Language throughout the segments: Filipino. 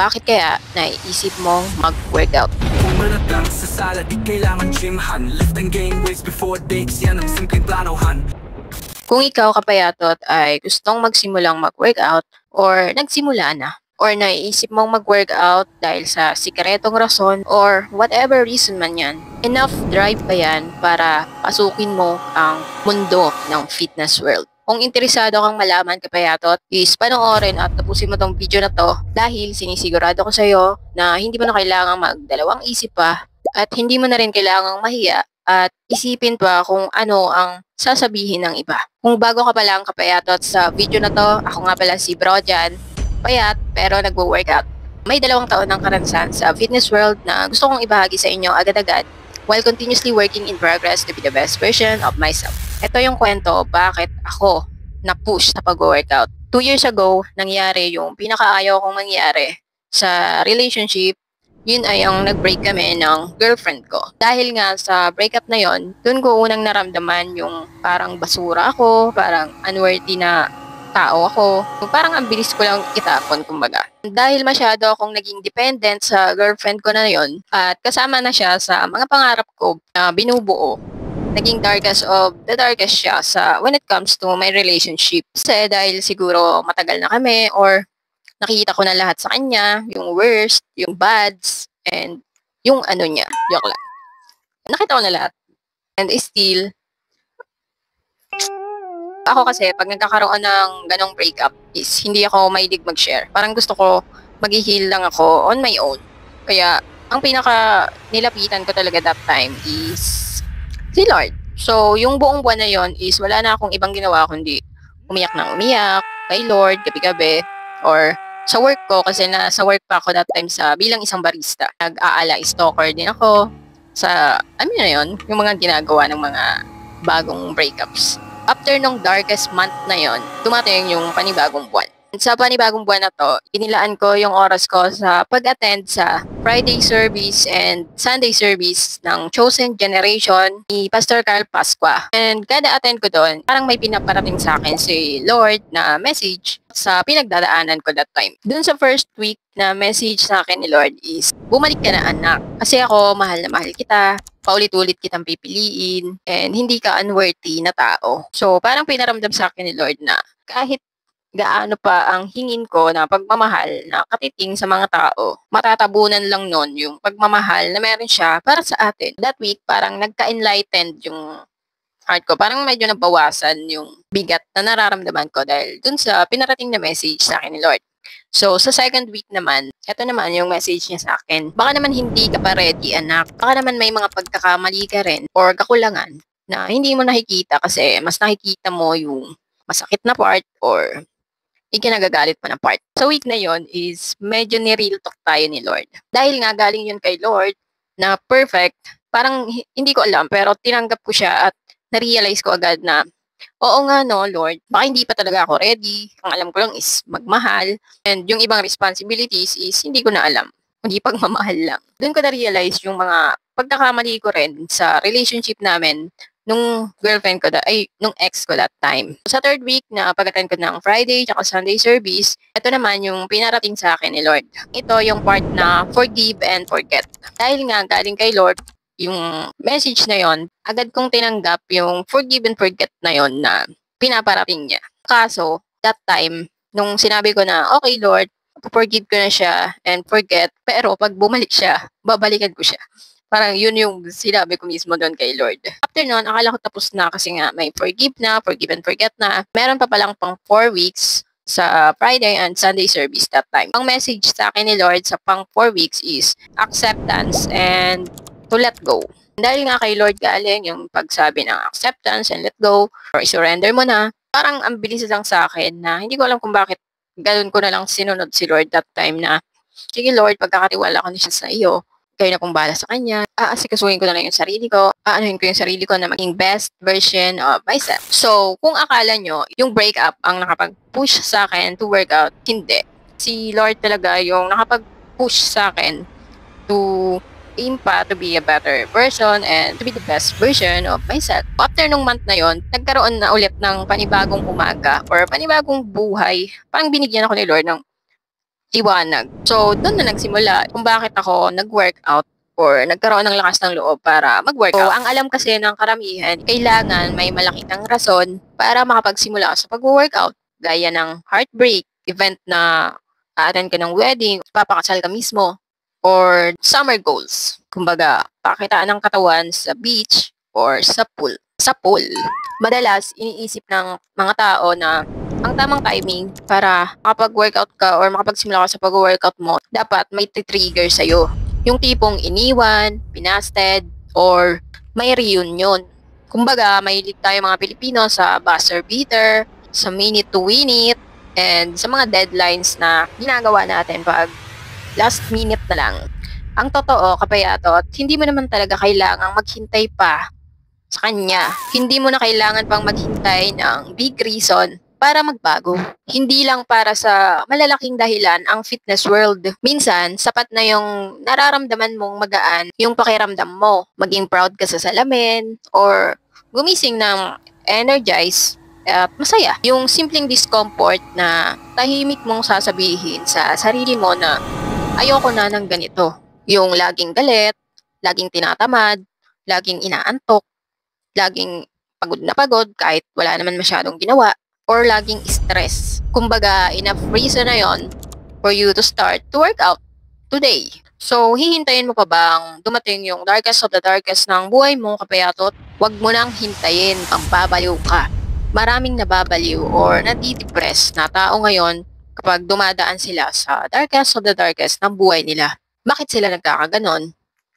Bakit kaya naiisip mong mag-workout? Kung manatang sa sala, di kailangan gymhan. Lift and gain weights before dates, yan ang simpleng planohan. Kung ikaw kapayatot ay gustong magsimulang mag-workout or nagsimula na, or naiisip mong mag-workout dahil sa sikretong rason or whatever reason man yan, enough drive ba yan para pasukin mo ang mundo ng fitness world? Kung interesado kang malaman kapayatot, is panoorin at tapusin mo tong video na to dahil sinisigurado ko sa'yo na hindi mo na kailangang magdalawang isip pa at hindi mo na rin kailangang mahiya at isipin pa kung ano ang sasabihin ng iba. Kung bago ka pa lang kapayatot sa video na to, ako nga pala si Bro Jan, payat pero nagwo-workout. May 2 taon ng karanasan sa fitness world na gusto kong ibahagi sa inyo agad-agad while continuously working in progress to be the best version of myself. Ito yung kwento bakit ako na-push sa pag-workout. 2 years ago, nangyari yung pinakaayaw kong mangyari sa relationship. Yun ay ang nag-break kami ng girlfriend ko. Dahil nga sa breakup na yon, dun ko unang naramdaman yung parang basura ako, parang unworthy na tao ako. Parang ang bilis ko lang itapon, kumbaga. Dahil masyado akong naging dependent sa girlfriend ko na yon at kasama na siya sa mga pangarap ko na binubuo. Naging darkest of the darkest siya when it comes to my relationship. Kasi dahil siguro matagal na kami or nakikita ko na lahat sa kanya, yung worst, yung bads, and yung ano niya. Joke lang. Nakita ko na lahat. And still, ako kasi, pag nagkakaroon ng ganong breakup, is hindi ako mahilig mag-share. Parang gusto ko, mag-heal lang ako on my own. Kaya, ang pinaka nilapitan ko talaga that time is si Lord. So, yung buong buwan na yon is wala na akong ibang ginawa kundi umiyak ng umiyak kay Lord gabi-gabi or sa work ko kasi nasa work pa ako that time bilang isang barista. Nag-aala stalker din ako sa na yon, yung mga ginagawa ng mga bagong breakups. After nung darkest month na yon, dumating yung panibagong buwan. Sa panibagong buwan na to, inilaan ko yung oras ko sa pag-attend sa Friday service and Sunday service ng Chosen Generation ni Pastor Carl Pasqua. And kada attend ko doon, parang may pinaparating sa akin si Lord na message sa pinagdadaanan ko that time. Doon sa first week na message sa akin ni Lord is, bumalik ka na anak. Kasi ako, mahal na mahal kita. Paulit-ulit kitang pipiliin. And hindi ka unworthy na tao. So, parang pinaramdam sa akin ni Lord na kahit gaano pa ang hingin ko na pagmamahal na katiting sa mga tao, matatabunan lang nun yung pagmamahal na meron siya para sa atin. That week, parang nagka-enlightened yung heart ko. Parang medyo nabawasan yung bigat na nararamdaman ko dahil dun sa pinarating na message sa akin ni Lord. So, sa second week naman, ito naman yung message niya sa akin. Baka naman hindi ka pa ready, anak. Baka naman may mga pagkakamali ka rin or kakulangan na hindi mo nakikita kasi mas nakikita mo yung masakit na part or ikinagagalit pa na part. Sa week na yon is medyo ni-real talk tayo ni Lord. Dahil nga galing yun kay Lord na perfect, parang hindi ko alam pero tinanggap ko siya at na-realize ko agad na oo nga no Lord, baka hindi pa talaga ako ready. Ang alam ko lang is magmahal and yung ibang responsibilities is hindi ko na alam. Hindi pagmamahal lang. Doon ko na-realize yung mga pagkakamali ko rin sa relationship namin nung girlfriend ko, nung ex ko that time. Sa third week na pag-attend ko ng Friday at Sunday service, ito naman yung pinarating sa akin ni Lord. Ito yung part na forgive and forget. Dahil nga galing kay Lord, yung message na yon, agad kong tinanggap yung forgive and forget na yon na pinaparating niya. Kaso, that time, nung sinabi ko na, okay Lord, forgive ko na siya and forget, pero pag bumalik siya, babalikan ko siya. Parang yun yung sinabi ko mismo doon kay Lord. After nun, akala ko tapos na kasi nga may forgive and forget na. Meron pa palang pang 4 weeks sa Friday and Sunday service that time. Ang message sa akin ni Lord sa pang 4 weeks is acceptance and to let go. Dahil nga kay Lord galing yung pagsabi ng acceptance and let go or surrender mo na, parang ang bilis lang sa akin na hindi ko alam kung bakit ganun ko na lang sinunod si Lord that time na, sige Lord, pagkakatiwala ko na siya sa iyo. Kayo na pong bahala sa kanya. Aasikasuhin ko na lang yung sarili ko. Aanuhin ko yung sarili ko na maging best version of myself. So, kung akala nyo, yung breakup ang nakapag-push sa akin to work out, hindi. Si Lord talaga yung nakapag-push sa akin to aim pa to be a better person and to be the best version of myself. After nung month na yon, nagkaroon na ulit ng panibagong umaga or panibagong buhay. Parang binigyan ako ni Lord ng liwanag. So, doon na nagsimula kung bakit ako nag-workout or nagkaroon ng lakas ng loob para mag-workout. So, ang alam kasi ng karamihan, kailangan may malaki kang rason para makapagsimula sa pag-workout. Gaya ng heartbreak, event na a-attend ka ng wedding, papakasal ka mismo, or summer goals. Kumbaga, pakitaan ng katawan sa beach or sa pool. Sa pool, madalas iniisip ng mga tao na ang tamang timing para makapag-workout ka or makapagsimula ka sa pag-workout mo, dapat may trigger sa'yo. Yung tipong iniwan, pinasted, or may reunion. Kumbaga, mahilig tayo mga Pilipino sa buzzer beater, sa minute to win it, and sa mga deadlines na ginagawa natin pag last minute na lang. Ang totoo, kapayatot, hindi mo naman talaga kailangang maghintay pa sa kanya. Hindi mo na kailangan pang maghintay ng big reason para magbago. Hindi lang para sa malalaking dahilan ang fitness world. Minsan, sapat na yung nararamdaman mong magaan yung pakiramdam mo. Maging proud ka sa salamin or gumising ng energized at masaya. Yung simpleng discomfort na tahimik mong sasabihin sa sarili mo na ayoko na ng ganito. Yung laging galit, laging tinatamad, laging inaantok, laging pagod na pagod kahit wala naman masyadong ginawa, or laging stress. Kumbaga, enough reason na yon for you to start to work out today. So, hihintayin mo pa bang dumating yung darkest of the darkest ng buhay mo, kapayatot? Huwag mo nang hintayin, pampabaliw ka. Maraming nababaliw or nadidepress na tao ngayon kapag dumadaan sila sa darkest of the darkest ng buhay nila. Bakit sila nagkakaganon?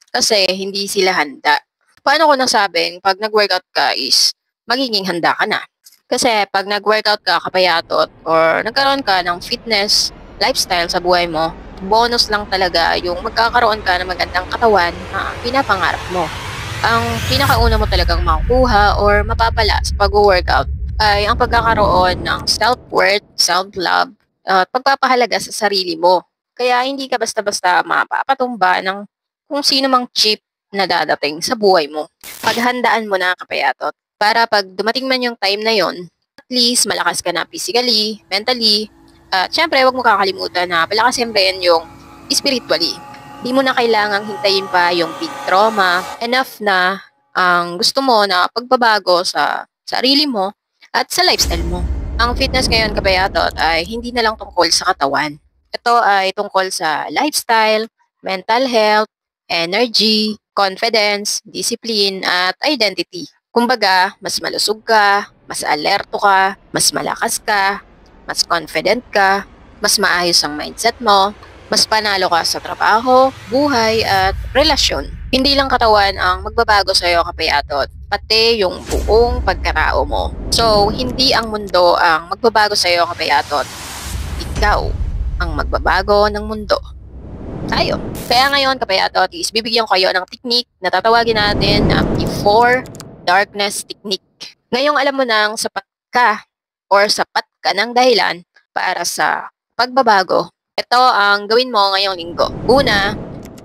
Kasi hindi sila handa. Paano ko nasabing pag nag-workout ka is magiging handa ka na? Kasi pag nag-workout ka, kapayatot, or nagkaroon ka ng fitness lifestyle sa buhay mo, bonus lang talaga yung magkakaroon ka ng magandang katawan na pinapangarap mo. Ang pinakauna mo talagang makukuha or mapapala sa pag-workout ay ang pagkakaroon ng self-worth, self-love, at pagpapahalaga sa sarili mo. Kaya hindi ka basta-basta mapapatumba ng kung sino mang chip na dadating sa buhay mo. Paghandaan mo na, kapayatot, para pag dumating man yung time na yon, at least malakas ka na physically, mentally, at syempre huwag mo kakalimutan na palakasin rin yung spiritually. Di mo na kailangang hintayin pa yung big trauma. Enough na ang gusto mo na pagbabago sa sarili mo at sa lifestyle mo. Ang fitness ngayon, kapayatot, ay hindi na lang tungkol sa katawan. Ito ay tungkol sa lifestyle, mental health, energy, confidence, discipline, at identity. Kumbaga, mas malusog ka, mas alerto ka, mas malakas ka, mas confident ka, mas maayos ang mindset mo, mas panalo ka sa trabaho, buhay, at relasyon. Hindi lang katawan ang magbabago sa iyo, kapayatot, pati yung buong pagkatao mo. So, hindi ang mundo ang magbabago sa iyo, kapayatot. Ikaw ang magbabago ng mundo. Tayo. Kaya ngayon, kapayatot, is bibigyan ko kayo ng technique na tatawagin natin na before darkness technique. Ngayong alam mo nang sapat ka or sapat ka ng dahilan para sa pagbabago, ito ang gawin mo ngayong linggo. Una,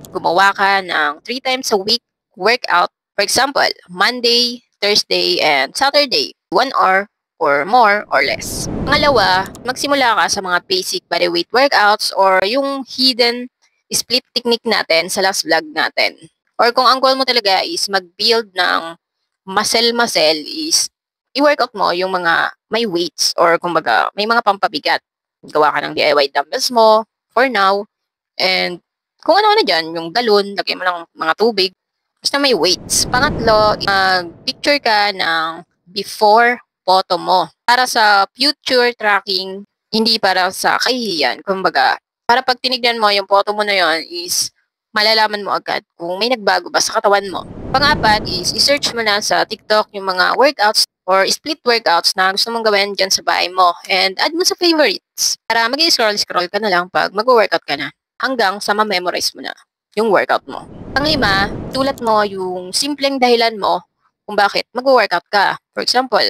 gumawa ka ng 3 times a week workout. For example, Monday, Thursday, and Saturday. 1 hour or more or less. Pangalawa, magsimula ka sa mga basic bodyweight workouts or yung hidden split technique natin sa last vlog natin. Or kung ang goal mo talaga is mag-build ng muscle is i-workout mo yung mga may weights or kumbaga may mga pampabigat. Gawa ka ng DIY dumbbells mo for now. And kung ano na dyan, yung galon, lagay mo ng mga tubig. Basta may weights. Pangatlo, picture ka ng before photo mo. Para sa future tracking, hindi para sa kahihiyan. Kumbaga, para pag tinignan mo yung photo mo na yon is malalaman mo agad kung may nagbago ba sa katawan mo. Pangapat is i-search mo na sa TikTok yung mga workouts or split workouts na gusto mong gawin dyan sa bahay mo and add mo sa favorites para mag-scroll-scroll ka na lang pag mag-workout ka na hanggang sa ma-memorize mo na yung workout mo. Panglima, tulat mo yung simpleng dahilan mo kung bakit mag-workout ka. For example,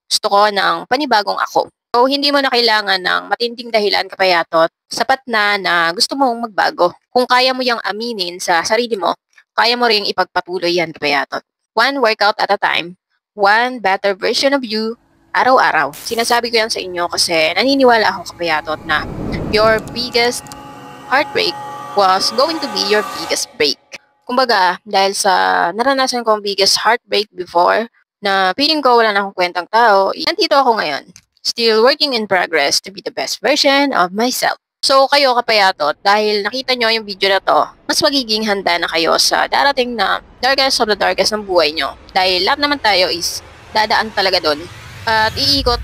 gusto ko ng panibagong ako. So, hindi mo na kailangan ng matinding dahilan, kapayatot. Sapat na gusto mong magbago. Kung kaya mo yung aminin sa sarili mo, kaya mo ring ipagpatuloy yan, kapayatot. 1 workout at a time, 1 better version of you, araw-araw. Sinasabi ko yan sa inyo kasi naniniwala ako, kapayatot, na your biggest heartbreak was going to be your biggest break. Kumbaga, dahil sa naranasan kong biggest heartbreak before, na feeling ko wala na akong kwentang tao, nandito ako ngayon. Still working in progress to be the best version of myself. So kayo kapayatot, dahil nakita nyo yung video na to, mas magiging handa na kayo sa darating na darkest of the darkest ng buhay nyo. Dahil lahat naman tayo is dadaan talaga doon. At iikot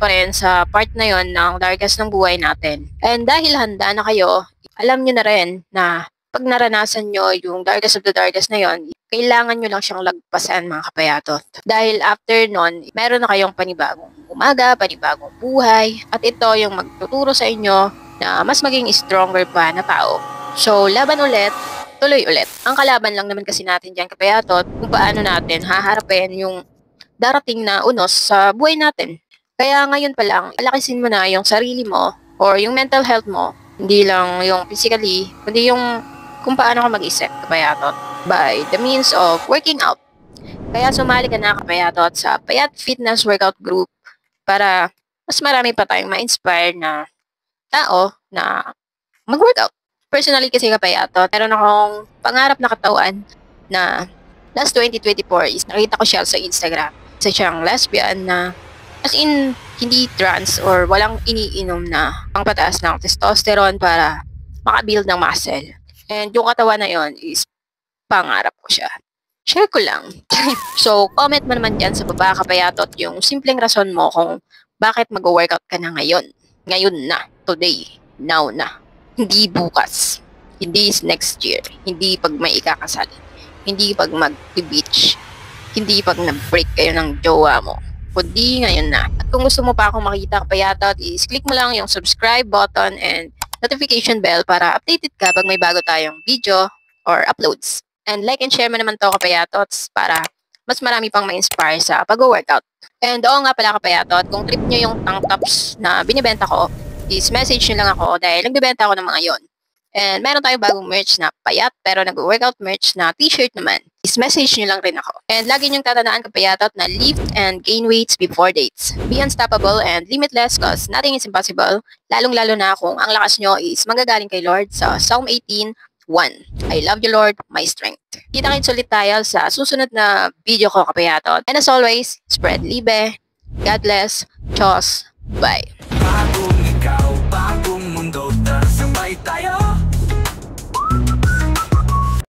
pa rin sa part na yon ng darkest ng buhay natin. And dahil handa na kayo, alam nyo na rin na pag naranasan nyo yung darkest of the darkest na yon, kailangan nyo lang siyang lagpasan mga kapayatot. Dahil after nun, meron na kayong panibagong umaga, panibagong buhay, at ito yung magtuturo sa inyo na mas maging stronger pa na tao. So, laban ulit, tuloy ulit. Ang kalaban lang naman kasi natin dyan kapayatot, kung paano natin haharapin yung darating na unos sa buhay natin. Kaya ngayon pa lang, alakisin mo na yung sarili mo or yung mental health mo, hindi lang yung physically, kundi yung kung paano ka mag-isip kapayatot by the means of working out. Kaya sumali ka na kapayatot sa Payat Fitness Workout Group para mas marami pa tayong ma-inspire na tao na mag-workout. Personally kasi kapayatot, meron akong pangarap na katawan na last 2024 is nakita ko siya sa Instagram. Isa siyang lesbian na as in hindi trans or walang iniinom na pangpataas ng testosterone para makabuild ng muscle. And yung katawan na yon is pangarap ko siya. Share ko lang. So, comment mo naman dyan sa baba kapayatot yung simpleng rason mo kung bakit mag-workout ka na ngayon. Ngayon na. Today. Now na. Hindi bukas. Hindi next year. Hindi pag may ikakasal. Hindi pag mag-beach. Hindi pag na-break kayo ng jowa mo. Kundi ngayon na. At kung gusto mo pa akong makita kapayatot, is click mo lang yung subscribe button and notification bell para updated ka pag may bago tayong video or uploads. And like and share mo naman to kapayatots para mas marami pang ma-inspire sa pag-workout. And oo nga pala kapayatot, kung trip nyo yung tank tops na binibenta ko, is message nyo lang ako dahil nagbibenta ako ng mga yon. And meron tayong bagong merch na payat pero nag-workout merch na t-shirt naman. Is message nyo lang rin ako. And lagi nyong tatandaan kapayatot na lift and gain weights before dates. Be unstoppable and limitless cause nothing is impossible. Lalong-lalo na kung ang lakas nyo is manggagaling kay Lord sa Psalm 18:1. I love you Lord, my strength. Kita-kits ulit tayo sa susunod na video ko kapayatot. And as always, spread libe, God bless, Diyos, bye.